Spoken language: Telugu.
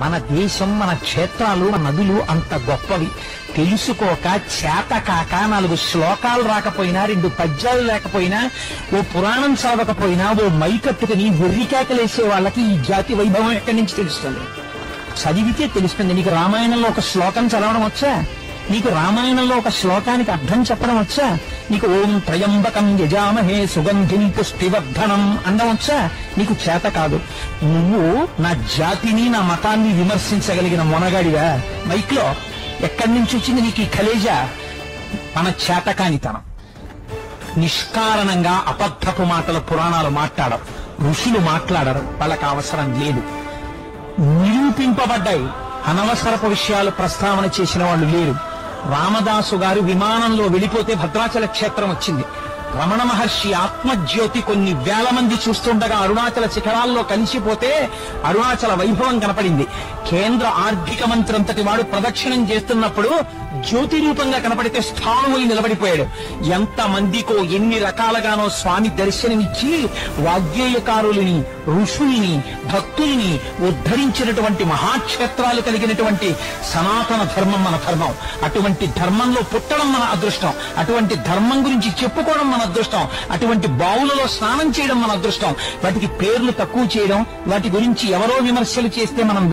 మన దేశం, మన క్షేత్రాలు, మన నదులు అంత గొప్పవి. తెలుసుకోక, చేతకాక, 4 శ్లోకాలు రాకపోయినా, 2 పద్యాలు లేకపోయినా, ఓ పురాణం చదవకపోయినా, ఓ మైకట్టుకుని వెర్రికేకలేసే వాళ్ళకి ఈ జాతి వైభవం ఎక్కడి నుంచి తెలుస్తుంది? చదివితే తెలుస్తుంది. నీకు రామాయణంలో ఒక శ్లోకం చదవడం వచ్చా? నీకు రామాయణంలో ఒక శ్లోకానికి అర్థం చెప్పడం వచ్చా? నీకు ఓం త్రయంబకం యజామహే సుగంధిం పుష్టివర్ధనం అనడం వచ్చా? నీకు చేత కాదు. నువ్వు నా జాతిని, నా మతాన్ని విమర్శించగలిగిన మొనగాడివా? మైక్లో ఎక్కడి నుంచి వచ్చింది నీకు ఈ కలేజా? మన చేతకానితనం. నిష్కారణంగా అబద్ధపు మాటలు పురాణాలు మాట్లాడరు, ఋషులు మాట్లాడరు. వాళ్ళకి అవసరం లేదు. నిరూపింపబడ్డాయి. అనవసరపు విషయాలు ప్రస్తావన చేసిన వాళ్ళు లేరు. రామదాసు గారు విమానంలో వెళ్ళిపోతే భద్రాచల క్షేత్రం వచ్చింది. రమణ మహర్షి ఆత్మజ్యోతి కొన్ని వేల మంది చూస్తుండగా అరుణాచల శిఖరాల్లో కలిసిపోతే అరుణాచల వైభవం కనపడింది. కేంద్ర ఆర్థిక మంత్రి అంతటి వాడు ప్రదక్షిణం చేస్తున్నప్పుడు జ్యోతి రూపంగా కనపడితే స్థానువులు నిలబడిపోయాడు. ఎంత మందికో ఎన్ని రకాలుగానో స్వామి దర్శనమిచ్చి వాగ్గేయకారులని, ఋషుల్ని, భక్తుల్ని ఉద్ధరించినటువంటి మహాక్షేత్రాలు కలిగినటువంటి సనాతన ధర్మం మన ధర్మం. అటువంటి ధర్మంలో పుట్టడం మన అదృష్టం. అటువంటి ధర్మం గురించి చెప్పుకోవడం మన అదృష్టం. అటువంటి బావులలో స్నానం చేయడం మన అదృష్టం. వాటికి పేర్లు తక్కువ చేయడం, వాటి గురించి ఎవరో విమర్శలు చేస్తే మనం